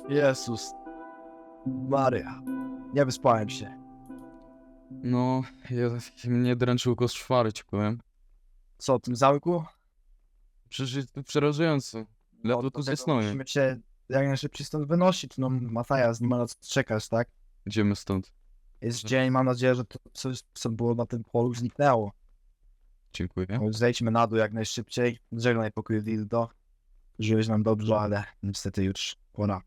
Jezus Maria, nie wyspałem się. No, mnie dręczył koszmary, ci powiem. Co, w tym zamku? Przecież jest to przerażające. Ledwo tu zasnąłem. Musimy cię jak najszybciej stąd wynosić. No, Matajas, nie ma na co czekać, tak? Idziemy stąd. Jest dzień, mam nadzieję, że to coś, co było na tym polu, zniknęło. Dziękuję. No, zejdźmy na dół jak najszybciej. Żegnaj pokój Dildo. Żyłeś nam dobrze, ale niestety już pora.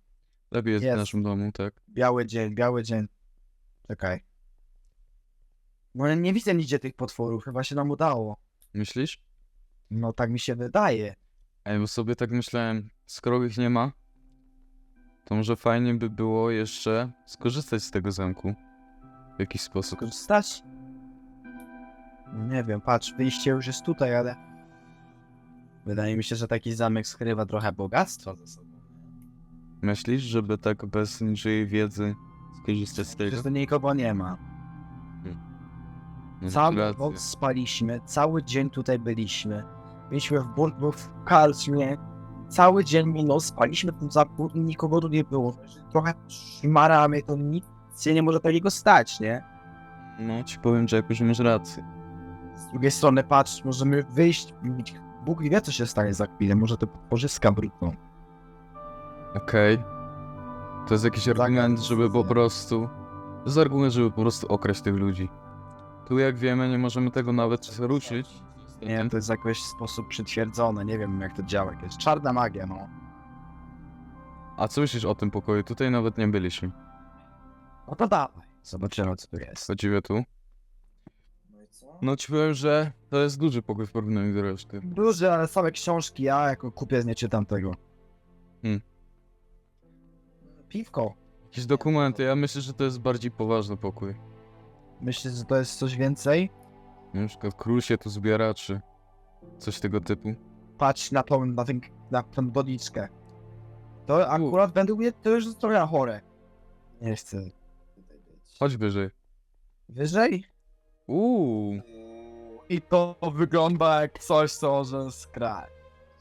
Lepiej jest w Jest. naszym domu, tak? Biały dzień, biały dzień. Czekaj. No ja nie widzę nigdzie tych potworów, chyba się nam udało. Myślisz? No tak mi się wydaje. Ej, bo sobie tak myślałem, skoro ich nie ma, to może fajnie by było jeszcze skorzystać z tego zamku. W jakiś sposób. Korzystać? Nie wiem, patrz, wyjście już jest tutaj, ale... Wydaje mi się, że taki zamek skrywa trochę bogactwa ze sobą. Myślisz, żeby tak bez niczyjej wiedzy skorzystać z tego? Przecież to nikogo nie ma. No, Całą rację. noc spaliśmy, cały dzień tutaj byliśmy. Byliśmy w karczmie. Cały dzień minął, spaliśmy w tym zamku i nikogo tu nie było. Trochę szmaramy, to nic się nie może takiego stać, nie? No, ci powiem, że jakoś masz rację. Z drugiej strony, patrz, możemy wyjść. Bóg wie, co się stanie za chwilę. Może to potworzyska brudną. Okej. To jest jakiś argument, żeby po prostu... To jest argument, żeby po prostu okraść tych ludzi. Tu, jak wiemy, nie możemy tego nawet ruszyć. Nie, to jest w jakiś sposób przytwierdzone. Nie wiem, jak to działa. Jakaś czarna magia, no. A co myślisz o tym pokoju? Tutaj nawet nie byliśmy. No to dawaj. Zobaczymy, co tu jest. Chodzimy tu. No i co? No ci powiem, że to jest duży pokój w porównaniu do reszty. Duży, ale same książki. Ja jako kupiec nie czytam tego. Hmm. Piwko. Jakieś dokumenty, ja myślę, że to jest bardziej poważny pokój. Myślisz, że to jest coś więcej? Na przykład król się tu zbiera, czy coś tego typu. Patrz na tą doniczkę. To akurat według mnie to już jest trochę chore. Nie chcę tutaj być. Chodź wyżej. Wyżej? I to wygląda jak coś, co może skrać.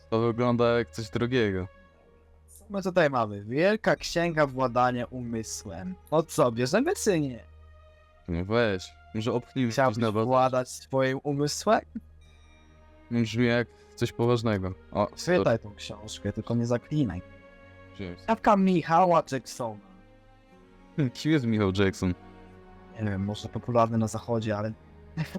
To wygląda jak coś drogiego. Co my tutaj mamy? Wielka księga władania umysłem. O co, bierzemy czy nie? No weź, może opchnijmy coś Chciałbyś na was. władać swoim umysłem? Brzmi jak coś poważnego. O, Czytaj tą książkę, tylko nie zaklinaj. wziąłem. Stawka Michała Jacksona. Kim jest Michał Jackson? Nie wiem, może popularny na zachodzie, ale...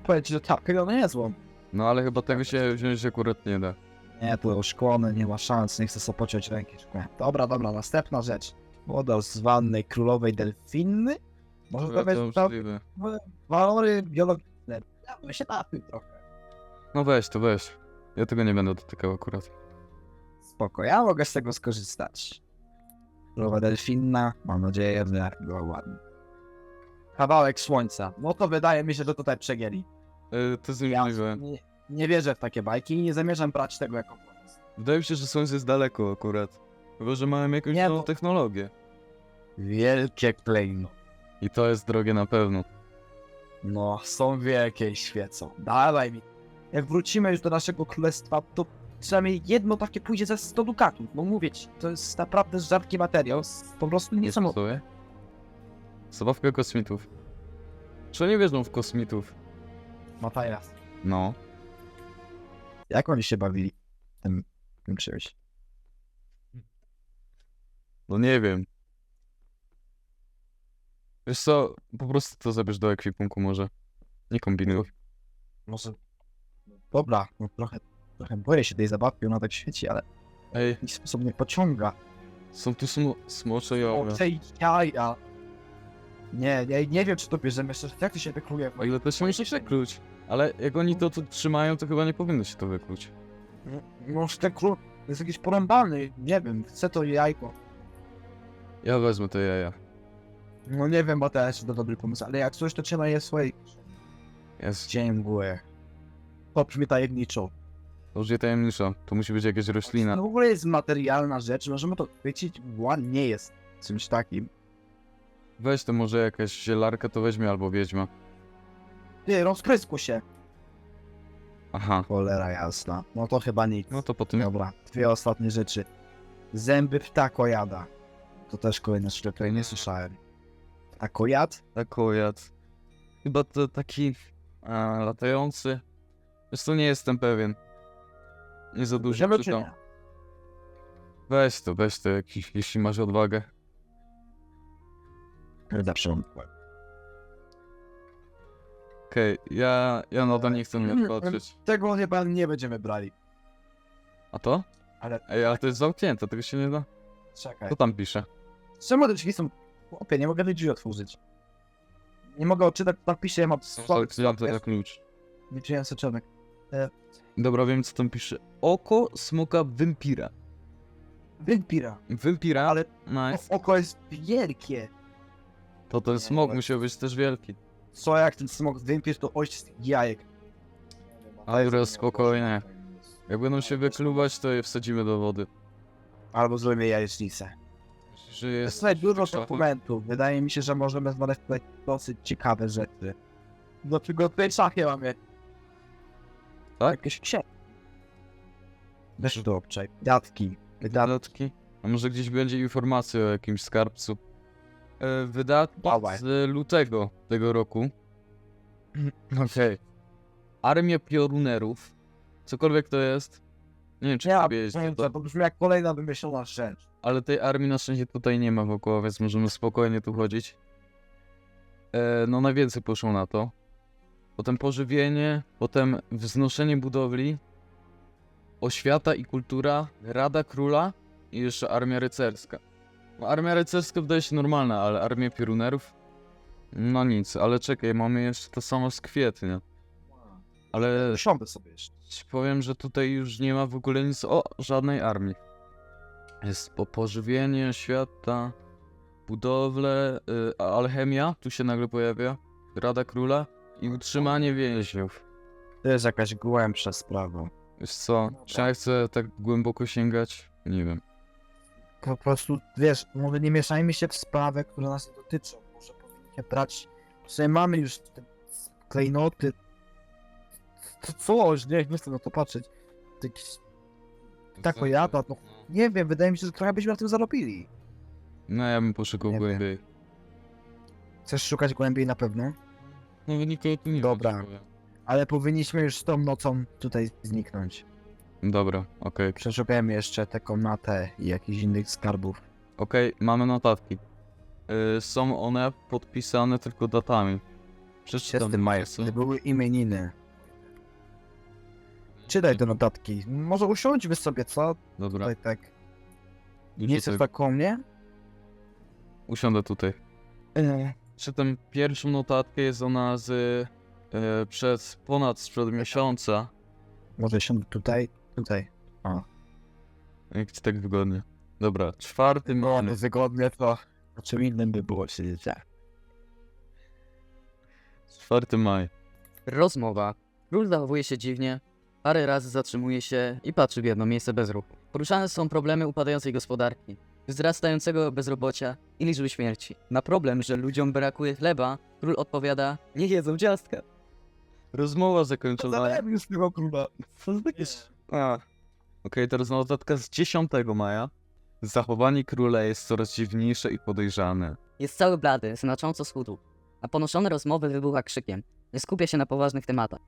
Powiedzieć, że czapkę go nie złą. No ale chyba tego się wziąć akurat nie da. Nie, tu szklony, nie ma szans, nie chcę sobie pociąć ręki. Dobra, następna rzecz. Woda z wannej królowej delfiny? Może to To być to możliwe. walory biologiczne. Ja bym się napił trochę. No weź to weź. Ja tego nie będę dotykał akurat. Spoko, ja mogę z tego skorzystać. Królowa delfinna, mam nadzieję, że była ładna. Kawałek słońca. No to wydaje mi się, że tutaj przegięli. To jest Ja możliwe. nie wierzę w takie bajki i nie zamierzam brać tego jako pomysł. Wydaje mi się, że słońce jest daleko akurat. Chyba, że mają jakąś Nie, nową bo- technologię. Wielkie klejno. I to jest drogie na pewno. No, są wielkie i świecą. Dawaj mi. Jak wrócimy już do naszego królestwa, to przynajmniej jedno takie pójdzie za 100 dukatów. No mówię ci, to jest naprawdę rzadki materiał. Po prostu niesamowity. Sobie? Zabawka kosmitów. Czy nie wierzą w kosmitów? Matajas. No. Jak oni się bawili tym czymś? No nie wiem. Wiesz co, po prostu to zabierz do ekwipunku może. Nie kombinuj. Może... Dobra, no trochę boję się tej zabawki, ona tak świeci, ale Ej, w jakiś sposób mnie pociąga. są tu smocze jaja. O, tej jaja. Nie wiem, czy to bierzemy jeszcze. Jak to się wykluje? O ile to się musi przekluć. Ale jak oni to tu trzymają, to chyba nie powinno się to wykluć. Może ten król jest jakiś porąbany. Nie wiem, chcę to jajko. Ja wezmę te jaja. No nie wiem, bo też to dobry pomysł, ale jak coś, to trzeba je swojej. Jest. Dzień mgły. To brzmi tajemniczo. To już nie tajemnicza. To musi być jakaś roślina. No w ogóle jest materialna rzecz, możemy to chwycić, bo nie jest czymś takim. Weź to może jakaś zielarka to weźmie albo wiedźma. Ty, rozprysku się. Aha, Cholera jasna. No to chyba nic. no to po tym... Dobra, dwie ostatnie rzeczy. Zęby ptakojada. To też kolejne rzecz, której nie słyszałem. Ptakojad? Takojad. Chyba to taki... latający. Wiesz co, nie jestem pewien. Nie za dużo Ziemia czy czytam. nie? Weź to, jeśli masz odwagę. Zawsze. Okej, ja nadal nie chcę mnie patrzeć. Tego chyba nie będziemy brali. A to? Ale Ej, ale to jest zamknięte, tego się nie da. czekaj. Co tam pisze? Czemu te drzwi są... Chłopie, nie mogę tych drzwi otworzyć. Nie mogę odczytać, co tam pisze, ja mam Zamknięte na klucz. Nie czuję soczewek. Dobra, wiem co tam pisze. Oko smoka wampira. Wampira. Wampira? Ale Nice. oko jest wielkie. To ten smok musiał być też wielki. Co jak ten smok wampir to ojciec tych jajek. Dobra, spokojnie. Jak będą się wykluwać, to je wsadzimy do wody. Albo zrobimy jajecznicę. Myślisz, że jest... Słuchaj, dużo szafą? dokumentów. Wydaje mi się, że możemy znaleźć tutaj dosyć ciekawe rzeczy. Do czego tutaj szafie mamy? Tak? Jakieś księgi. Weź to obczaj. Datki. Wydatki? A może gdzieś będzie informacja o jakimś skarbcu? Wydatki Dawaj. z lutego tego roku. Okej. Armia piorunerów. Cokolwiek to jest. Nie wiem, czy Ja sobie jest powiem, to, to brzmi jak kolejna wymyślona rzecz. ale tej armii na szczęście tutaj nie ma wokoło, więc możemy spokojnie tu chodzić. No najwięcej poszło na to. Potem pożywienie, potem wznoszenie budowli, oświata i kultura, Rada Króla i jeszcze armia rycerska. No, armia rycerska wydaje się normalna, ale armia piorunerów? No nic, ale czekaj, mamy jeszcze to samo z kwietnia. Ale Siądę sobie jeszcze. ci powiem, że tutaj już nie ma w ogóle nic o żadnej armii. Jest pożywienie, świata, budowle, alchemia, tu się nagle pojawia, Rada Króla i utrzymanie więźniów. To jest jakaś głębsza sprawa. Wiesz co, czy ja chcę tak głęboko sięgać? Nie wiem. Po prostu, wiesz, może nie mieszajmy się w sprawy, które nas nie dotyczą. Może powinniśmy brać, że mamy już te klejnoty. To coś, nie chcę na to patrzeć. Jakieś ptakojada, no nie wiem, wydaje mi się, że trochę byśmy na tym zarobili. No ja bym poszukał Nie wiem. głębiej. Chcesz szukać głębiej na pewno? No nikogo tu nie Dobra. ma, ci powiem. Ale powinniśmy już tą nocą tutaj zniknąć. Dobra, okej. Przeszupiemy jeszcze tę komnatę i jakichś innych skarbów. Okej, mamy notatki. Są one podpisane tylko datami. Przeczytam. 6 maja, co? gdy były imieniny. Czytaj te notatki. Może usiądźmy sobie, co? Dobra, Tutaj tak. już Nie chcesz tutaj tak koło mnie? usiądę tutaj. Czytam pierwszą notatkę, jest ona z sprzed miesiąca. Może siądę tutaj? Tutaj. Jak ci tak wygodnie. Dobra, 4 No, maja. wygodnie to. O czym innym by było siedzieć. 4 maja. Rozmowa. Król zachowuje się dziwnie, parę razy zatrzymuje się i patrzy w jedno miejsce bez ruchu. Poruszane są problemy upadającej gospodarki, wzrastającego bezrobocia i liczby śmierci. Na problem, że ludziom brakuje chleba, król odpowiada: niech jedzą ciastka. Rozmowa zakończona. Zadałem już tego króla. Co to jest? Okej, teraz notatka z 10 maja. Zachowanie króla jest coraz dziwniejsze i podejrzane. Jest cały blady, znacząco schudł, a ponoszone rozmowy wybucha krzykiem. Nie skupia się na poważnych tematach.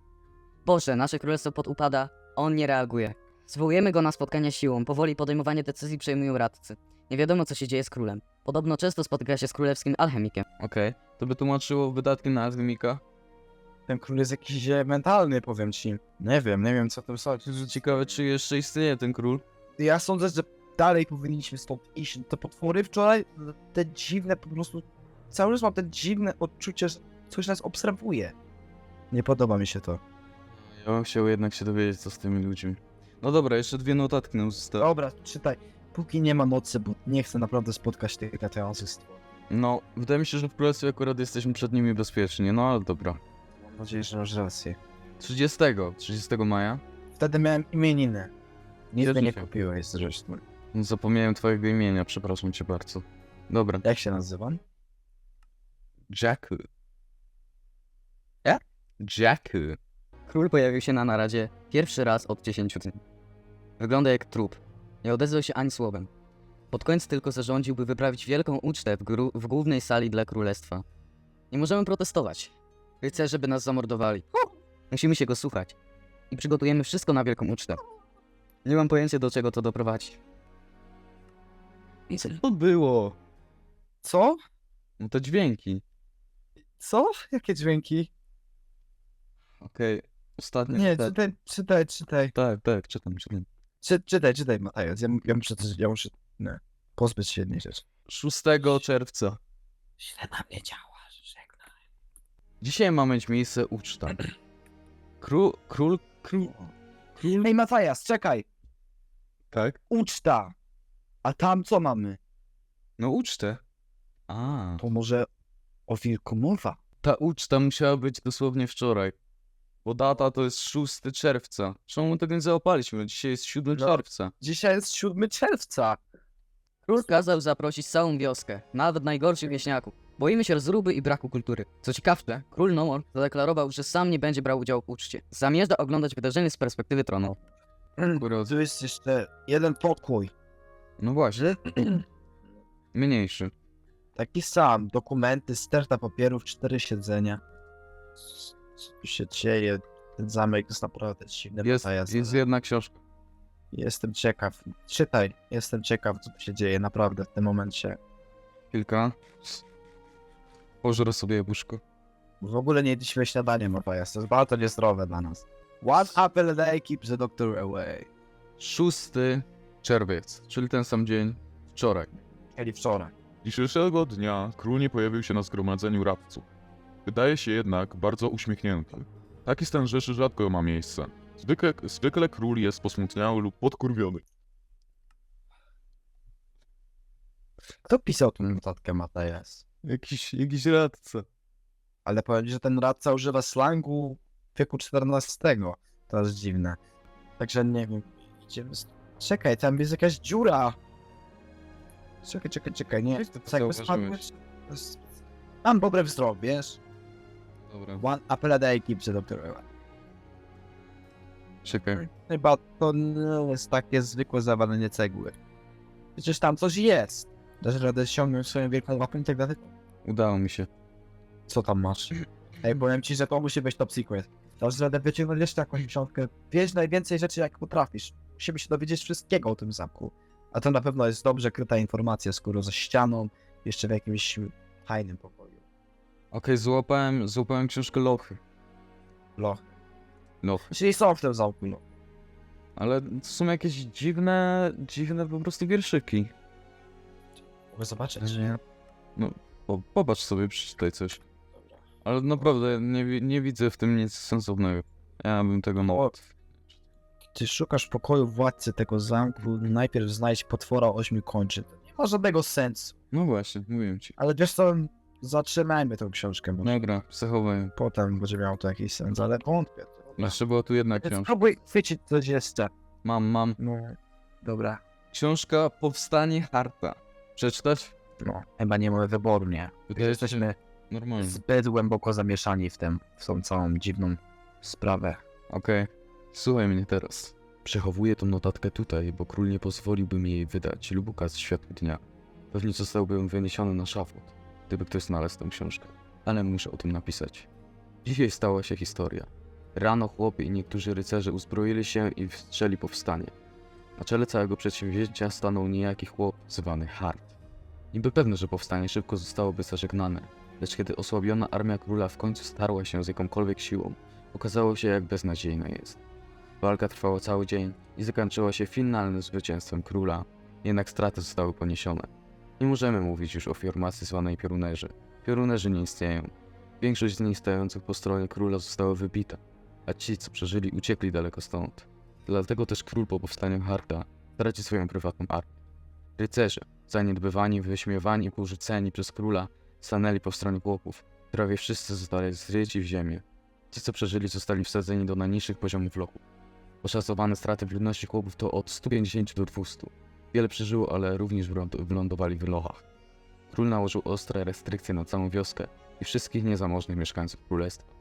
Boże, nasze królestwo podupada, a on nie reaguje. Zwołujemy go na spotkania siłą, powoli podejmowanie decyzji przejmują radcy. Nie wiadomo, co się dzieje z królem. Podobno często spotyka się z królewskim alchemikiem. Okej, to by tłumaczyło wydatki na alchemika. Ten król jest jakiś mentalny, powiem ci. Nie wiem co to sądzisz. Ciekawe, czy jeszcze istnieje ten król. Ja sądzę, że dalej powinniśmy stąd iść. Te potwory wczoraj, te dziwne po prostu... Cały czas mam te dziwne odczucie, że coś nas obserwuje. Nie podoba mi się to. Ja bym chciał jednak się dowiedzieć, co z tymi ludźmi. No dobra, jeszcze 2 notatki nam zostały. Dobra, czytaj. Póki nie ma nocy, bo nie chcę naprawdę spotkać tych latających stworów. No, wydaje mi się, że w królestwie akurat jesteśmy przed nimi bezpieczni, no ale dobra. Mam nadzieję, że masz rację. 30 maja. Wtedy miałem imieniny. Nic Cieszę mnie nie się. kupiłeś zresztą. Zapomniałem twojego imienia, przepraszam cię bardzo. Dobra. Jak się nazywam? Jacku. Ja? Jacku. Król pojawił się na naradzie pierwszy raz od 10 dni. Wygląda jak trup. Nie odezwał się ani słowem. Pod koniec tylko zarządził, by wyprawić wielką ucztę w głównej sali dla królestwa. Nie możemy protestować. Rycerze by nas zamordowali. Musimy się go słuchać. I przygotujemy wszystko na wielką ucztę. Nie mam pojęcia, do czego to doprowadzi. Co to było? Co? No te dźwięki. Co? Jakie dźwięki? Okej, ostatnie. Nie, czytać. czytaj. Tak, czytam. Czytaj, Mateusz. Ja muszę pozbyć się jednej rzeczy. 6 czerwca. Źle na mnie działasz, żegnam. Dzisiaj ma mieć miejsce uczta. Król. Ej, Matajas, czekaj! Tak? Uczta! A tam co mamy? No ucztę. A, To może o wilku mowa? ta uczta musiała być dosłownie wczoraj. Bo data to jest 6 czerwca. Czemu tego nie załapaliśmy? Dzisiaj jest 7 No. czerwca. Dzisiaj jest 7 czerwca. Król kazał zaprosić całą wioskę, nawet najgorszych wieśniaków. Boimy się rozruby i braku kultury. Co ciekawsze, król Nomor zadeklarował, że sam nie będzie brał udziału w uczcie. Zamierza oglądać wydarzenie z perspektywy tronu. Akurat. Tu jest jeszcze jeden pokój. No właśnie. Mniejszy. Taki sam. Dokumenty, sterta papierów, 4 siedzenia. Co tu się dzieje? Ten zamek jest naprawdę dziwny. Matajas, Jest ale jedna książka. Jestem ciekaw. Czytaj. Jestem ciekaw, co tu się dzieje naprawdę w tym momencie. Kilka. Pożrę sobie jabłuszko. W ogóle nie jedliśmy śniadanie, Matajas. To jest bardzo niezdrowe dla nas. One apple a day keeps the doctor away. 6 czerwiec, czyli ten sam dzień wczoraj. Czyli wczoraj. Dzisiejszego dnia król nie pojawił się na zgromadzeniu radców. Wydaje się jednak bardzo uśmiechnięty. Taki stan rzeczy rzadko ma miejsce. Zwykle król jest posmutniały lub podkurwiony. Kto pisał tę notatkę, Matajas? Jakiś radca. Ale powiem ci, że ten radca używa slangu wieku XIV. To jest dziwne. Także nie wiem. Czekaj, tam jest jakaś dziura. Czekaj, nie. Jak ty to Tak, jakby zauważyłeś? spadłeś- Mam dobre wzrok, wiesz? Dobra, One apple a day keeps the doctor away. czekaj. Chyba to nie jest takie zwykłe zawalenie cegły. Przecież tam coś jest. Dasz radę ściągnąć swoją wielką łapę i tak dalej. Udało mi się. Co tam masz? Ej, powiem ci, że to musi być top secret. Dasz radę wyciągnąć jeszcze jakąś książkę. Wiesz najwięcej rzeczy, jak potrafisz. Musimy się dowiedzieć wszystkiego o tym zamku. A to na pewno jest dobrze kryta informacja, skoro za ścianą, jeszcze w jakimś fajnym pokoju. Okej, złapałem książkę Lochy. Loch. Lochy. Czyli są w tym zamku, no. Ale to są jakieś dziwne po prostu wierszyki. Mogę zobaczyć, że nie? Popatrz sobie, przeczytaj coś. Ale naprawdę nie widzę w tym nic sensownego. Ja bym tego O, Ty szukasz pokoju władcy tego zamku, najpierw znajdź potwora 8 kończyn. To nie ma żadnego sensu. No właśnie, mówiłem ci. Ale wiesz co, zatrzymajmy tą książkę, bo Dobra, zachowaj. potem będzie miało to jakiś sens, ale wątpię. Jeszcze była tu jedna Więc książka. spróbuj chwycić coś jeszcze. Mam. No, dobra. Książka Powstanie Harta. Przeczytać? No, chyba nie mamy wyboru, nie? Wydaje się Jesteśmy normalnie. zbyt głęboko zamieszani w tą całą dziwną sprawę. Okej. Słuchaj mnie teraz. Przechowuję tą notatkę tutaj, bo król nie pozwoliłby mi jej wydać lub ukazać światłu dnia. Pewnie zostałbym wyniesiony na szafot, gdyby ktoś znalazł tę książkę. Ale muszę o tym napisać. Dzisiaj stała się historia. Rano chłopy i niektórzy rycerze uzbroili się i wszczęli powstanie. Na czele całego przedsięwzięcia stanął niejaki chłop zwany Hart. Niby pewny, że powstanie szybko zostałoby zażegnane, lecz kiedy osłabiona armia króla w końcu starła się z jakąkolwiek siłą, okazało się, jak beznadziejna jest. Walka trwała cały dzień i zakończyła się finalnym zwycięstwem króla, jednak straty zostały poniesione. Nie możemy mówić już o formacji zwanej piorunerzy. Piorunerzy nie istnieją. Większość z nich stojących po stronie króla została wybita, a ci, co przeżyli, uciekli daleko stąd. Dlatego też król po powstaniu Harta traci swoją prywatną armię. Rycerze, zaniedbywani, wyśmiewani i porzuceni przez króla, stanęli po stronie chłopów. Prawie wszyscy zostali zryci w ziemię. Ci, co przeżyli, zostali wsadzeni do najniższych poziomów lochu. Oszacowane straty w ludności chłopów to od 150 do 200. Wiele przeżyło, ale również wylądowali w lochach. Król nałożył ostre restrykcje na całą wioskę i wszystkich niezamożnych mieszkańców królestwa.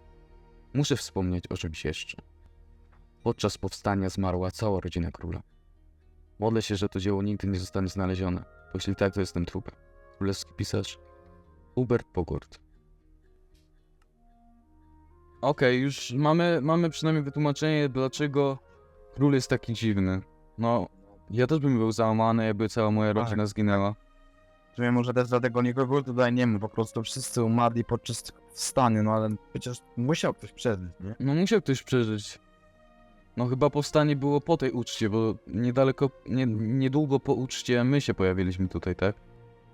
Muszę wspomnieć o czymś jeszcze. Podczas powstania zmarła cała rodzina króla. Modlę się, że to dzieło nigdy nie zostanie znalezione, bo jeśli tak, to jestem trupem. Królewski pisarz Hubert Pogort. Okej, już mamy przynajmniej wytłumaczenie, dlaczego król jest taki dziwny. No, ja też bym był załamany, jakby cała moja Tak. rodzina zginęła. Że może też dlatego nikogo tutaj nie ma, po prostu wszyscy umarli podczas wstania, no ale przecież musiał ktoś przeżyć, nie? No musiał ktoś przeżyć. No chyba powstanie było po tej uczcie, bo niedługo po uczcie my się pojawiliśmy tutaj, tak?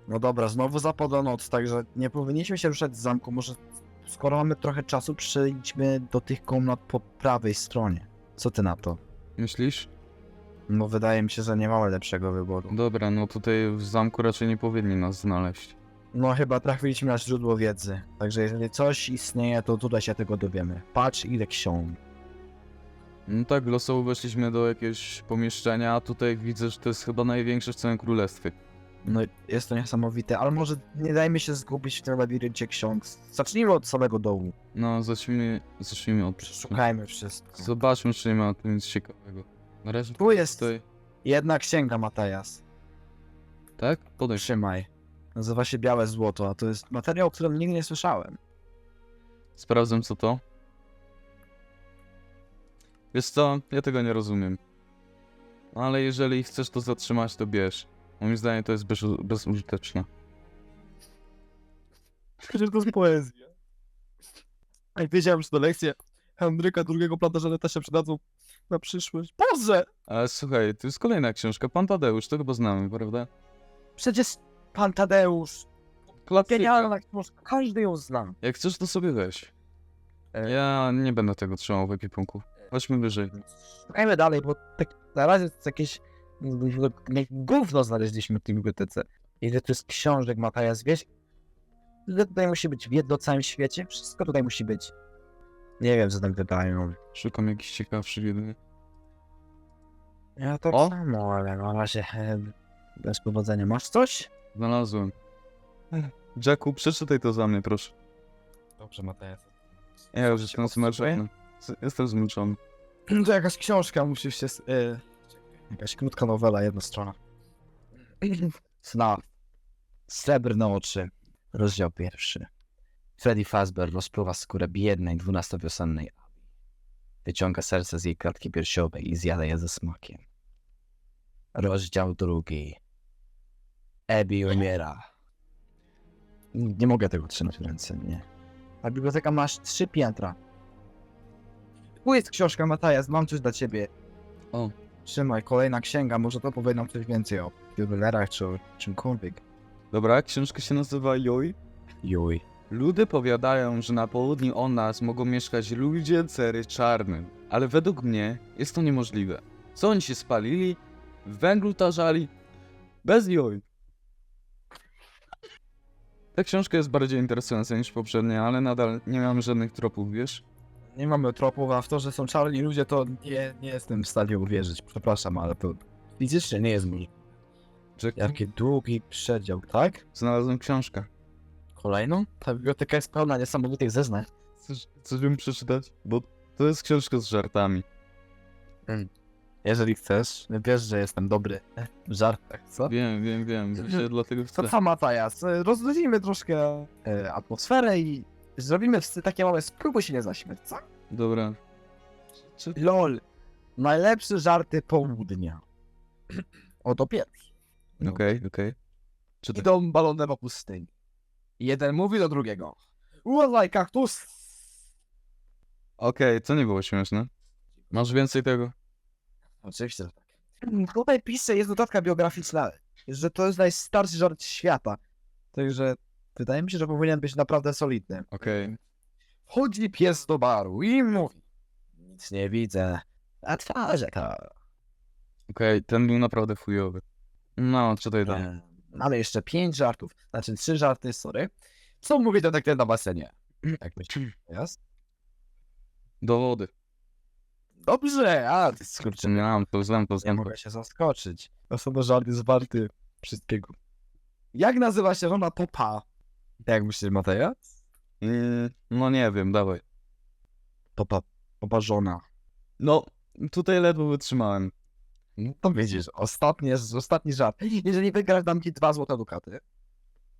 No dobra, znowu zapada noc, także nie powinniśmy się ruszać z zamku, może skoro mamy trochę czasu, przejdźmy do tych komnat po prawej stronie. Co ty na to? Myślisz? No wydaje mi się, że nie mamy lepszego wyboru. Dobra, no tutaj w zamku raczej nie powinni nas znaleźć. No chyba trafiliśmy na źródło wiedzy, także jeżeli coś istnieje, to tutaj się tego dowiemy. Patrz ile ksiąg. No tak, losowo weszliśmy do jakiegoś pomieszczenia, a tutaj widzę, że to jest chyba największe w całym królestwie. No jest to niesamowite, ale może nie dajmy się zgubić w tym labiryncie ksiąg. Zacznijmy od samego dołu. No, zacznijmy od... Szukajmy wszystko. Zobaczmy, czy nie ma tu nic ciekawego. Na razie Tu jest tutaj... jedna księga, Matajas. Tak? Podaj. Trzymaj. Nazywa się Białe Złoto, a to jest materiał, o którym nigdy nie słyszałem. Sprawdzam, co to. Wiesz co? Ja tego nie rozumiem. Ale jeżeli chcesz to zatrzymać, to bierz. Moim zdaniem to jest bezużyteczne. Przecież to jest poezja. Ej, wiedziałem, że to lekcje Henryka II Plantażeny też się przydadzą na przyszłość. Boże! Ale słuchaj, to jest kolejna książka. Pan Tadeusz, to chyba znamy, prawda? Przecież pan Tadeusz. Klasyka. Genialna książka, każdy ją zna. Jak chcesz, to sobie weź. Ja nie będę tego trzymał w ekwipunku. Chodźmy wyżej. Szukajmy dalej, bo tak na razie to jest jakieś gówno znaleźliśmy w tej bibliotece. Ile tu jest książek, Matajas, wiesz? Ile tutaj musi być wiedzy o całym świecie? Wszystko tutaj musi być. Nie wiem, co tam wydają. Szukam jakichś ciekawszych jedynie. Ja tak O! samo, ale na razie bez powodzenia. Masz coś? Znalazłem. Jacku, przeczytaj to za mnie, proszę. Dobrze, Matajas. Ja już jestem zmęczony. Jestem zmęczony. To jakaś książka, musisz się... jakaś krótka nowela, jedna strona. Sna. Srebrne oczy. Rozdział 1. Freddy Fazbear rozpruwa skórę biednej 12-wiosennej Abby. Wyciąga serce z jej klatki piersiowej i zjada je ze smakiem. Rozdział 2. Abby umiera. Nie mogę tego trzymać w ręce, nie. A biblioteka masz 3 piętra. Tu jest książka, Matajas, mam coś dla ciebie. O. Trzymaj, kolejna księga, może to powie nam coś więcej o jubilerach czy o czymkolwiek. Dobra, książka się nazywa Joj. Juj. Ludy powiadają, że na południu od nas mogą mieszkać ludzie cery czarnym, ale według mnie jest to niemożliwe. Co oni się spalili? W węglu tarzali? Bez joj. Ta książka jest bardziej interesująca niż poprzednia, ale nadal nie mam żadnych tropów, wiesz? Nie mamy tropów, a w to, że są czarni ludzie, to nie jestem w stanie uwierzyć. Przepraszam, ale to fizycznie nie jest możliwe. Jack, Jaki długi przedział, tak? znalazłem książkę. Kolejną? Ta biblioteka jest pełna niesamowitych zeznań. Chcesz bym przeczytać? Bo to jest książka z żartami. Jeżeli chcesz, wiesz, że jestem dobry w żartach, co? Wiem. Właśnie dlatego To chcę. co, Matajas? Rozluźnimy troszkę atmosferę i zrobimy takie małe spróbuj się nie zaśmiać, co? Dobra. LOL. Najlepsze żarty południa. Oto pierwszy. Okej. Czytaj. Idą balonem po pustyni. Jeden mówi do drugiego. Uważaj, kaktus! Okej, to nie było śmieszne. Masz więcej tego? Oczywiście, że tak. Tutaj pisze, jest notatka biograficzna, że to jest najstarszy żart świata. Także wydaje mi się, że powinien być naprawdę solidny. Okej. Wchodzi pies do baru i mówi. Nic nie widzę. A twarze to. Okej, ten był naprawdę chujowy. No, czytaj tam. Mamy jeszcze 5 żartów. Znaczy 3 żarty, sorry. Co mówi detektyw na basenie? Jak myślisz? Jest? Dowody. Dobrze, a ty skurczy. Znam to. Nie mogę się zaskoczyć. Osoba żart jest warty wszystkiego. Jak nazywa się żona Popa? Jak myślisz, Mateja? No nie wiem, dawaj. poparzona. No, tutaj ledwo wytrzymałem. No to widzisz, ostatni żart. Jeżeli wygrasz, dam ci 2 złote dukaty.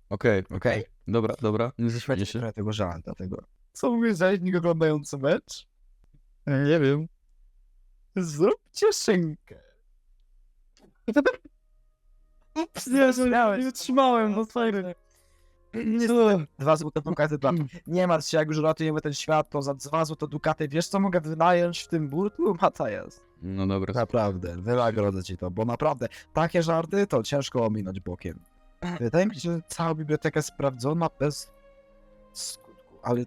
Okej, Okej? dobra, nie zaśmiej Słuchajcie się. trochę tego żarta, tego. Co mówisz, zaś oglądający mecz? Nie wiem. Zróbcie szynkę. Ups, Nie wytrzymałem, no fajnie. 2 złote dukaty dla mnie. Nie martw się, jak już ratujemy ten świat, to za 2 złote dukaty, wiesz co mogę wynająć w tym butlu? Matajas. No dobra, Naprawdę, wynagrodzę ci to, bo naprawdę takie żarty to ciężko ominąć bokiem. Wydaje mi się, że cała biblioteka jest sprawdzona bez skutku, ale...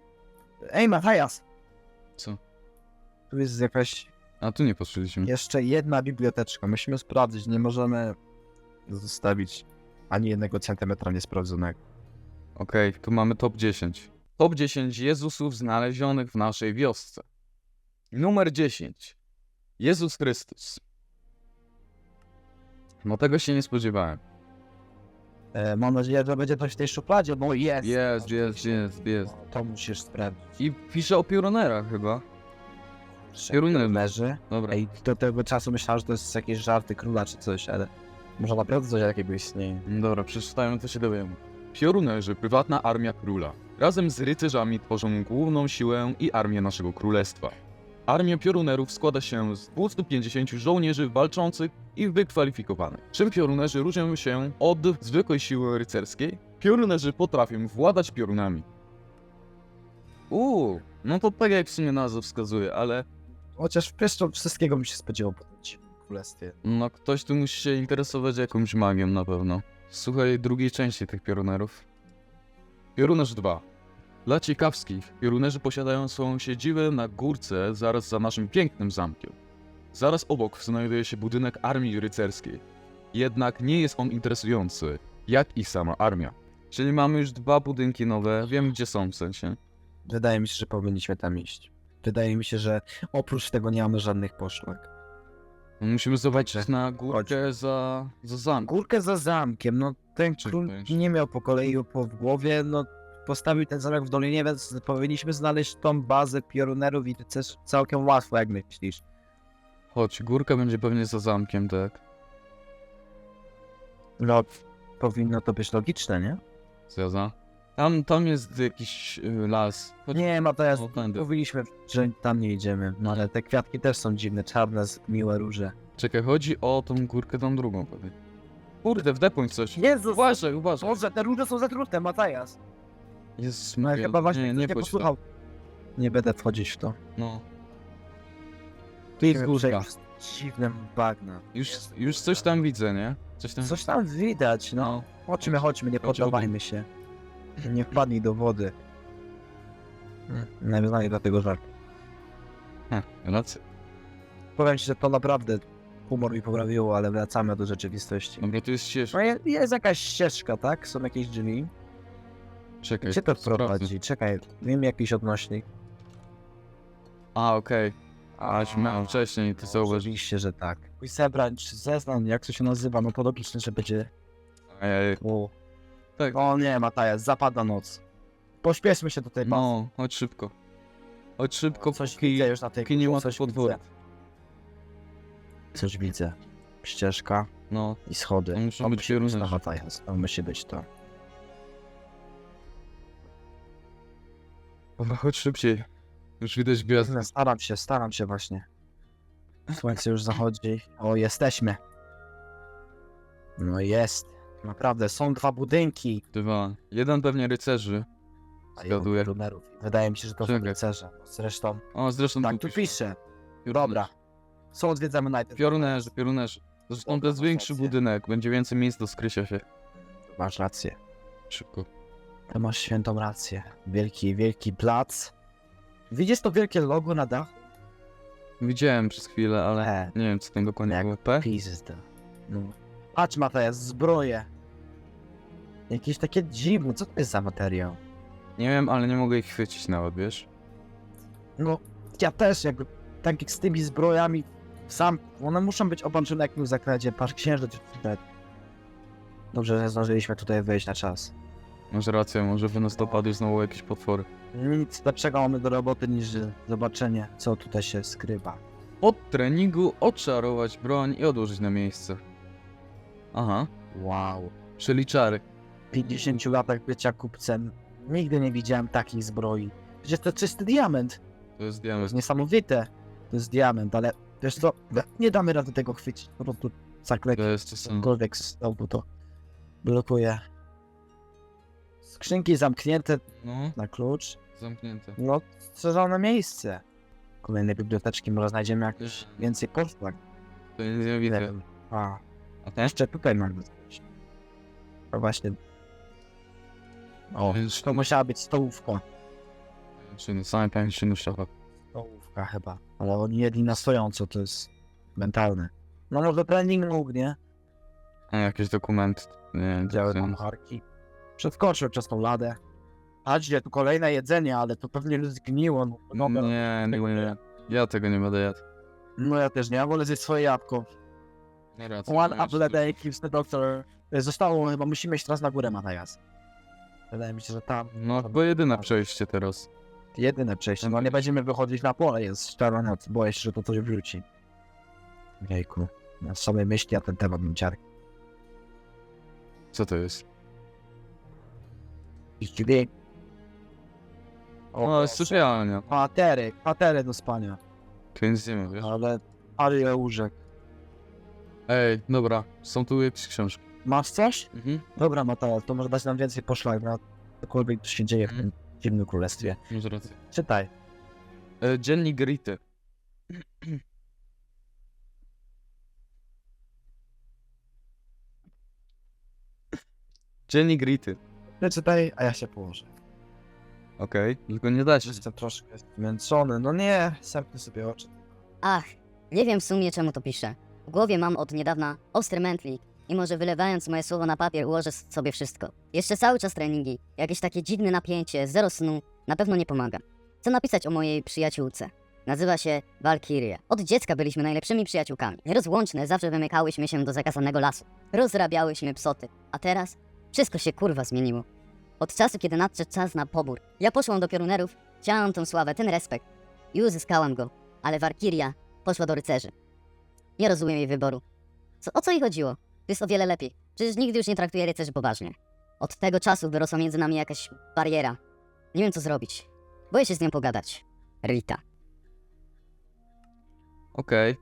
Ej, Matajas! Co? Tu jest jakaś a tu nie patrzyliśmy. jeszcze jedna biblioteczka. Musimy sprawdzić, nie możemy zostawić ani jednego centymetra niesprawdzonego. Okej, tu mamy top 10. Top 10 Jezusów znalezionych w naszej wiosce. Numer 10. Jezus Chrystus. No tego się nie spodziewałem. Mam nadzieję, że będzie coś w tej szufladzie, bo jest. Jest. To musisz sprawdzić. I pisze o piorunerach chyba. Piorunery. Leży. Dobra. Ej, do tego czasu myślałem, że to jest jakieś żarty króla czy coś, ale może naprawdę coś takiego istnieje. Dobra, przeczytajmy, to się dowiemy. Piorunerzy, prywatna armia króla. Razem z rycerzami tworzą główną siłę i armię naszego królestwa. Armia piorunerów składa się z 250 żołnierzy walczących i wykwalifikowanych. Czym piorunerzy różnią się od zwykłej siły rycerskiej? Piorunerzy potrafią władać piorunami. No to tak jak w sumie nazwa wskazuje, ale Chociaż wiesz co, wszystkiego bym się spodziewał po tym królestwie. no ktoś tu musi się interesować jakąś magią na pewno. Słuchaj drugiej części tych piorunerów. Piorunerz 2. Dla ciekawskich, piorunerzy posiadają swoją siedzibę na górce zaraz za naszym pięknym zamkiem. Zaraz obok znajduje się budynek armii rycerskiej. Jednak nie jest on interesujący, jak i sama armia. Czyli mamy już 2 budynki nowe, wiem gdzie są w sensie. Wydaje mi się, że powinniśmy tam iść. Wydaje mi się, że oprócz tego nie mamy żadnych poszlak. Musimy zobaczyć na górkę za zamkiem. Górkę za zamkiem, no ten król Czekaj. nie miał po kolei w głowie, no postawił ten zamek w dolinie, więc powinniśmy znaleźć tą bazę piorunerów i to też całkiem łatwo, jak myślisz. Chodź, górka będzie pewnie za zamkiem, tak? No, powinno to być logiczne, nie? Zgadza. Tam jest jakiś las. Chodź, Nie, Mateusz, o, tędy. mówiliśmy, że tam nie idziemy, no ale te kwiatki też są dziwne, czarne, miłe róże. Czekaj, chodzi o tą górkę, tą drugą pewnie. Kurde, wdepnąć coś. Jezus! Uważaj. Boże, te róże są zatrute, Matajas. Jezus, No Maria, chyba właśnie nie nie wchodź w to. posłuchał. Nie będę wchodzić w to. No, Tu jest górka. górka. Dziwne bagna. już coś tam widzę, nie? Coś tam... Coś tam widać, no. Chodźmy, nie Chodź poddawajmy się. Nie wpadnij do wody. Nawiązanie do tego żartu. Racja. Powiem ci, że to naprawdę humor mi poprawiło, ale wracamy do rzeczywistości. Dobra, tu jest ścieżka. No jest jakaś ścieżka, tak? Są jakieś drzwi. Czekaj, Gdzie to sprawdzę. prowadzi? Czekaj, wiem jakiś odnośnik. A, okej. Aś miałem wcześniej, ty zauważysz. Oczywiście, że tak. Mój zebrań, czy zeznań, jak to się nazywa, no to logiczne, że będzie... Ej, O, tak. o nie, Matajas, zapada noc. Pośpieszmy się do tej bazy. No, chodź szybko. Chodź szybko, Coś póki widzę już na tej nie ma coś potworu. widzę. Coś widzę. Ścieżka No, i schody. To muszą To być musi być piorunerze. to, Matajas. To musi być to. dobra, chodź szybciej. Już widać gwiazdę. Staram się właśnie. Słońce już zachodzi. O, jesteśmy. No jest. Naprawdę, są 2 budynki. 2. Jeden pewnie rycerzy. A Zgaduję. jeden piorunerów. Wydaje mi się, że to są Czekaj. rycerze. Zresztą, O, zresztą tak tu pisze. Dobra. Co odwiedzamy najpierw? Piorunerzy. Zresztą to jest Dobra, większy masz rację. budynek, będzie więcej miejsc do skrycia się. Masz rację. Szybko. To masz świętą rację. Wielki plac. Widzisz to wielkie logo na dachu? Widziałem przez chwilę, ale nie wiem co tam dokładnie Jak było. P? pizda. No. Patrz, Matajas, zbroje. Jakieś takie dziwne. Co to jest za materiał? Nie wiem, ale nie mogę ich chwycić nawet, wiesz? No, ja też jakby, tak jak z tymi zbrojami sam, one muszą być obarczone jakimś zakresie, patrz, księżyc. Dobrze, że zdążyliśmy tutaj wejść na czas. Masz rację, może by nas dopadły znowu jakieś potwory. Nic lepszego mamy do roboty niż zobaczenie, co tutaj się skrywa. Po treningu odczarować broń i odłożyć na miejsce. Aha, Wow. czyli czary. W 50 latach bycia kupcem nigdy nie widziałem takiej zbroi. Przecież to czysty diament. To jest To diament. jest niesamowite. To jest diament, ale wiesz co, nie damy rady tego chwycić. Po prostu zakleki, To jest czasem... cokolwiek znowu to blokuje. Skrzynki zamknięte No, na klucz. zamknięte. No, strzeżone miejsce. Kolejne biblioteczki, może znajdziemy jakieś więcej posłach. To nic nie Nie widzę. wiem. A, A ten? jeszcze tutaj mamy coś. A właśnie. O, Więc- to musiała być stołówka. Czy same pęczny szafak. Stołówka chyba. Ale oni jedli na stojąco, to jest mentalne. No może trening mógł, nie? A jakiś dokument. Nie, Działy tam harki. Przeskoczył przez tą ladę. Patrzcie, tu kolejne jedzenie, ale to pewnie zgniło. No, nie. Ja tego nie będę jadł. no ja też nie, ja wolę zjeść swoje jabłko. Nie racja. One apple a day keeps the doctor. Zostało chyba, musimy iść teraz na górę, Matajas. Wydaje mi się, że tam No chyba jedyne przejście teraz. jedyne przejście. No nie będziemy wychodzić na pole, jest szczera noc. Boję się, że to coś wróci. Jejku. Na sobie myśli, a ten temat mi ciarki. Co to jest? Drzwi. No, jest sypialnia. Patery do spania. To nic nie wiem, wiesz? Ale łóżek. Ej, dobra, są tu jakieś książki. Masz coś? Mhm. Dobra, Matajas, to może dać nam więcej poszlak na cokolwiek, co się dzieje w tym dziwnym królestwie. Masz rację. Czytaj. Dziennik Rity. Dziennik Rity. Przeczytaj, a ja się położę. Okej, tylko nie da się. Jestem troszkę zmęczony. No nie, zamknę sobie oczy. Ach, nie wiem w sumie czemu to piszę. W głowie mam od niedawna ostry mętlik i może wylewając moje słowo na papier ułożę sobie wszystko. Jeszcze cały czas treningi, jakieś takie dziwne napięcie, zero snu, na pewno nie pomaga. Chcę napisać o mojej przyjaciółce. Nazywa się Walkiria. Od dziecka byliśmy najlepszymi przyjaciółkami. Nierozłączne, zawsze wymykałyśmy się do zakazanego lasu. Rozrabiałyśmy psoty. A teraz wszystko się kurwa zmieniło. Od czasu, kiedy nadszedł czas na pobór, ja poszłam do piorunerów, chciałam tą sławę, ten respekt. I uzyskałam go. Ale Walkiria poszła do rycerzy. Nie rozumiem jej wyboru. O co jej chodziło? To jest o wiele lepiej. Przecież nigdy już nie traktuję rycerzy poważnie. Od tego czasu wyrosła między nami jakaś bariera. Nie wiem co zrobić. Boję się z nią pogadać. Rita. Okej.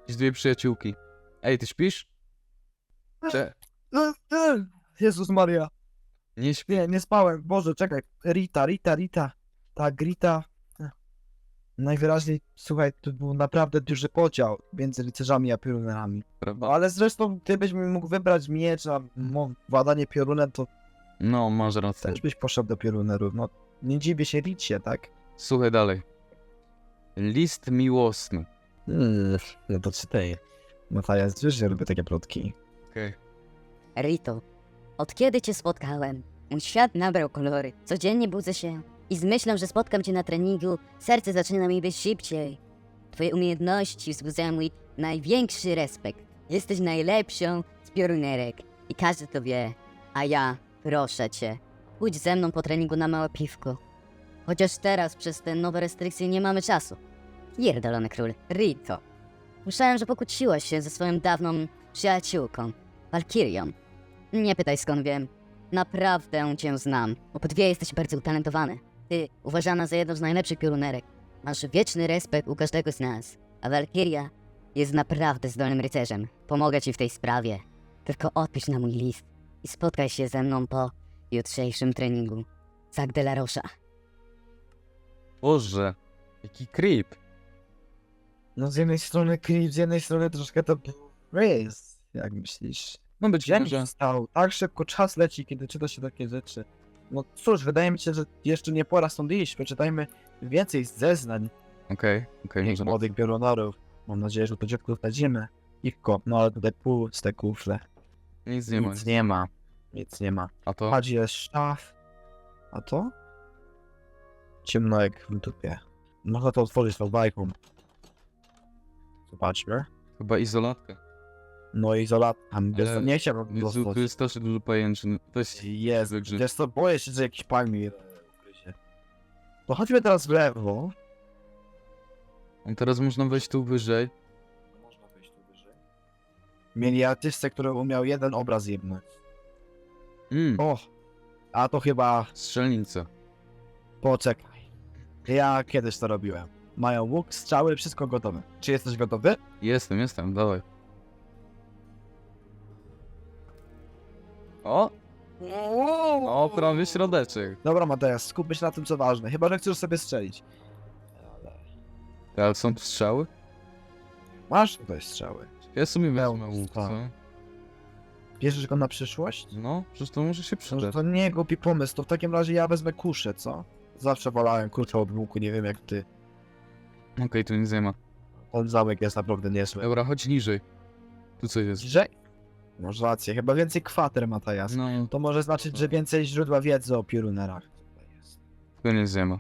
Jakieś dwie przyjaciółki. Ej, ty śpisz? Cze... Jezus Maria. Nie śpi. Nie spałem. Boże, czekaj. Rita. Tak, Rita. Najwyraźniej, słuchaj, to był naprawdę duży podział między rycerzami a piorunerami. Prawda? No, ale zresztą, gdybyś mógł wybrać miecz, a władanie piorunem, to No, masz rację. też byś poszedł do piorunerów. No, nie dziwię się Ricie, tak? Słuchaj dalej. List miłosny. No to czytaj. Matajas, wiesz, że lubię takie plotki. Okej. Rito, od kiedy cię spotkałem, mój świat nabrał kolory. Codziennie budzę się i z myślą, że spotkam cię na treningu, serce zaczyna mi bić szybciej. Twoje umiejętności wzbudzają mój największy respekt. Jesteś najlepszą z piorunerek i każdy to wie. A ja, proszę cię, pójdź ze mną po treningu na małe piwko. Chociaż teraz przez te nowe restrykcje nie mamy czasu. Pierdolony król, Rito. Słyszałem, że pokłóciłaś się ze swoją dawną przyjaciółką, Walkirią. Nie pytaj skąd wiem. Naprawdę cię znam. Obydwie jesteście bardzo utalentowane. Ty, uważana za jedną z najlepszych piorunerek. Masz wieczny respekt u każdego z nas. A Walkiria jest naprawdę zdolnym rycerzem. Pomogę ci w tej sprawie. Tylko odpisz na mój list i spotkaj się ze mną po jutrzejszym treningu. Zack de la Rocha. Boże. Jaki creep. No z jednej strony creep, z jednej strony troszkę to Riz, jak myślisz? No być Dzień może. stał, tak szybko czas leci, kiedy czyta się takie rzeczy. No cóż, wydaje mi się, że jeszcze nie pora stąd iść. Przeczytajmy więcej zeznań Okej, może młodych piorunerów. Mam nadzieję, że to dziecko znajdziemy. Iwko, no ale tutaj puste kufle. Nic nie ma. Nic nie ma. Nic nie ma. A to? Patrz, jest szaf. A to? Ciemno jak w dupie. Można to otworzyć tą bajką. Zobaczmy. Chyba izolatka. No i izolat. Tam Ale- nie chciałbym Jezu, tu dostać. jest też dużo pajęczyn. Weź. Jest. Wygrzyw. Wiesz co, boję się, że jakiś palmi ugryzie. To chodźmy teraz w lewo. A teraz można wejść tu wyżej. Mieli artystę, który umiał jeden obraz jebnąć. O, O, a to chyba... strzelnica. Poczekaj. Ja kiedyś to robiłem. Mają łuk, strzały, wszystko gotowe. Czy jesteś gotowy? Jestem, dawaj. O, prawie środeczek. Dobra, Mateusz, skupmy się na tym, co ważne. Chyba, że chcesz sobie strzelić. Ale są tu strzały? Masz tutaj strzały. Ja sobie wezmę Pełno łuk, co? strzał. Bierzesz go na przyszłość? No, przecież to może się Może przydać. to nie głupi pomysł, to w takim razie ja wezmę kuszę, co? Zawsze wolałem kuszę od łuku, nie wiem jak ty. Okej, tu nic nie ma. Ten zamek jest naprawdę niezły. Dobra, chodź niżej. Tu coś jest. Że... Masz rację, chyba więcej kwater, Matajas. No, To może znaczyć, że więcej źródła wiedzy o piorunerach. tu nic nie ma.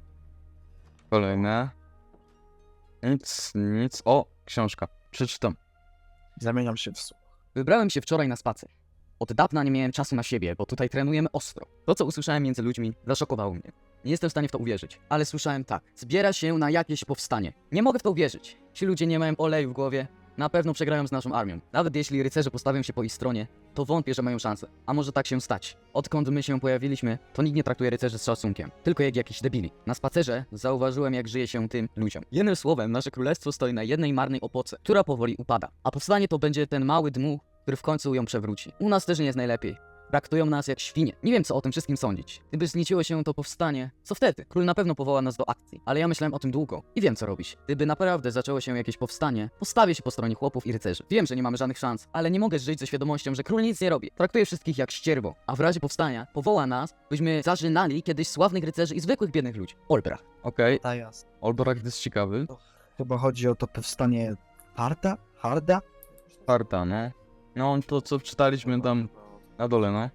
Kolejne. Nic. O, książka. Przeczytam. Zamieniam się w słuch. Wybrałem się wczoraj na spacer. Od dawna nie miałem czasu na siebie, bo tutaj trenujemy ostro. To, co usłyszałem między ludźmi, zaszokowało mnie. Nie jestem w stanie w to uwierzyć, ale słyszałem tak. Zbiera się na jakieś powstanie. Nie mogę w to uwierzyć. Ci ludzie nie mają oleju w głowie. Na pewno przegrają z naszą armią. Nawet jeśli rycerze postawią się po ich stronie, to wątpię, że mają szansę. A może tak się stać. Odkąd my się pojawiliśmy, to nikt nie traktuje rycerzy z szacunkiem. Tylko jak jakiś debili. Na spacerze zauważyłem, jak żyje się tym ludziom. Jednym słowem, nasze królestwo stoi na jednej marnej opoce, która powoli upada. A powstanie to będzie ten mały dmuch, który w końcu ją przewróci. U nas też nie jest najlepiej. Traktują nas jak świnie. Nie wiem, co o tym wszystkim sądzić. Gdyby zliczyło się to powstanie, co wtedy? Król na pewno powoła nas do akcji. Ale ja myślałem o tym długo i wiem, co robić. Gdyby naprawdę zaczęło się jakieś powstanie, postawię się po stronie chłopów i rycerzy. Wiem, że nie mamy żadnych szans, ale nie mogę żyć ze świadomością, że król nic nie robi. Traktuje wszystkich jak ścierwo. A w razie powstania powoła nas, byśmy zażynali kiedyś sławnych rycerzy i zwykłych biednych ludzi. Olbrach. Okej, Matajas. Olbrak jest ciekawy. Chyba chodzi o to powstanie Harda? Harda? Parta, no. No, to co czytaliśmy tam na dole, no.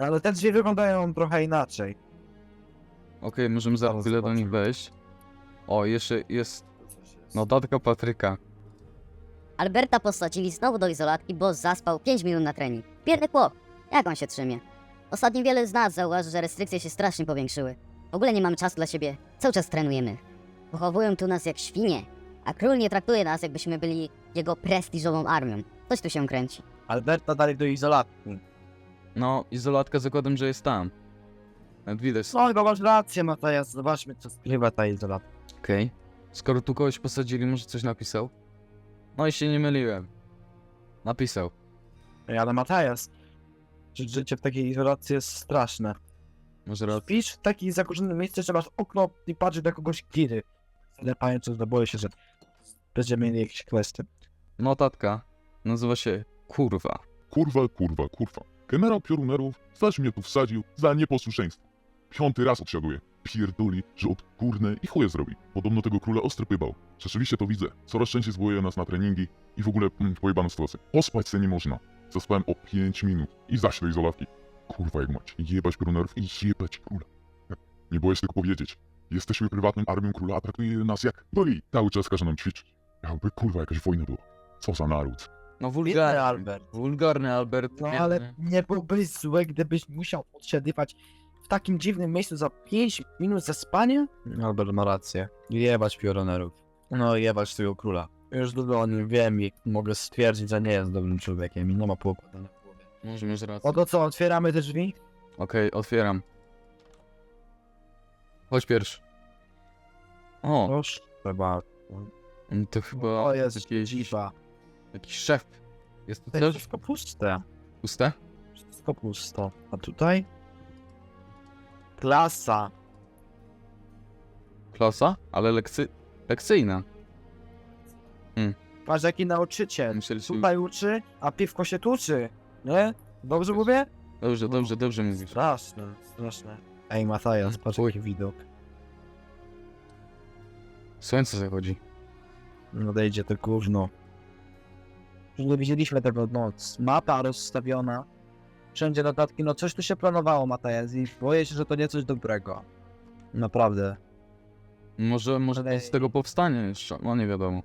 Ale te drzwi wyglądają trochę inaczej. Okej, możemy za Zaraz chwilę do zobaczę. nich wejść. O, jeszcze jest notatka Patryka. Alberta posadzili znowu do izolatki, bo zaspał 5 minut na trening. Biedny chłop. Jak on się trzymie? Ostatnio wiele z nas zauważy, że restrykcje się strasznie powiększyły. W ogóle nie mamy czasu dla siebie. Cały czas trenujemy. Pochowują tu nas jak świnie. A król nie traktuje nas, jakbyśmy byli jego prestiżową armią. Coś tu się kręci. Alberta dalej do izolatki. No, izolatka zakładam, że jest tam. Nawet widać. No chyba masz rację, Matajas. Zobaczmy, co skrywa ta izolatka. Okej. Skoro tu kogoś posadzili, może coś napisał? No i się nie myliłem. Napisał. Ej, ale Matajas, życie w takiej izolacji jest straszne. Może raz. Śpisz w takim zakurzonym miejscu, że masz okno i patrzysz na kogoś giry. Ale pamiętam, że boję się, że będziemy mieli jakieś kwestie. Notatka. Nazywa się Kurwa. Kurwa. Generał piorunerów zaś mnie tu wsadził za nieposłuszeństwo. 5. raz odsiaduje. Pierdoli, że odkurne i chuje zrobi. Podobno tego króla ostry pybał. Rzeczywiście to widzę. Coraz częściej zwołuje nas na treningi i w ogóle pojebane sytuacje. Pospać se nie można. Zaspałem o 5 minut i zaś do izolawki. Kurwa jak mać. Jebać piorunerów i jebać króla. Nie boję się tego powiedzieć. Jesteśmy prywatną armią króla, a traktuje nas jak doli. Cały czas każe nam ćwiczyć. Jakby kurwa jakaś wojna była. Co za naród. No Biedny wulgarny. Albert. Wulgarny Albert. No biedny. ale nie byłbyś zły, gdybyś musiał odsiadywać w takim dziwnym miejscu za 5 minut ze spania? Albert ma rację. Jebać piorunerów. No jebać tego króla. Już dużo o nim wiem i mogę stwierdzić, że nie jest dobrym człowiekiem i nie ma poukładane w głowie. Może mieć rację. O to co, otwieramy te drzwi? Okej, otwieram. Chodź pierwszy. O, Proszę. Chyba. to chyba O jest jakiś, dziwa. jakiś szef. Jest tu To jest coś wszystko puste. puste? Wszystko pusto. A tutaj? Klasa. Klasa? Ale lekcyjna. Patrz jaki nauczyciel. Musieli się... Tutaj uczy, a piwko się tuczy. Nie? Dobrze mówię? Dobrze mówisz. Straszne, straszne. Ej, Matajas, patrz jaki widok. Słońce zachodzi. Nadejdzie to gówno. Już nie widzieliśmy tego noc. Mapa rozstawiona. Wszędzie notatki. No coś tu się planowało, Matajas, i boję się, że to nie coś dobrego. Naprawdę. Może to z tego powstanie jeszcze, no nie wiadomo.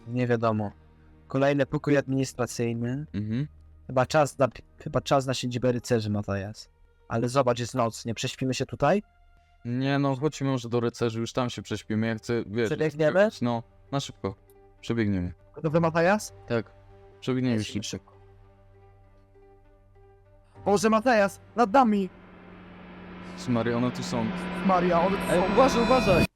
Nie wiadomo. Kolejny pokój administracyjny. Mhm. Chyba czas na siedzibę rycerzy, Matajas. Ale zobacz, jest noc. Nie prześpimy się tutaj? Nie no, chodźmy może do rycerzy, już tam się prześpimy, ja chcę, wiesz... Przebiegniemy? No, na szybko. Przebiegniemy. Gotowy, Matajas? Tak. Przebiegniemy Jeśli szybko. szybko. Boże, Matajas, nad nami! Maria, one tu są. Maria, on... Ej, uważaj, uważaj!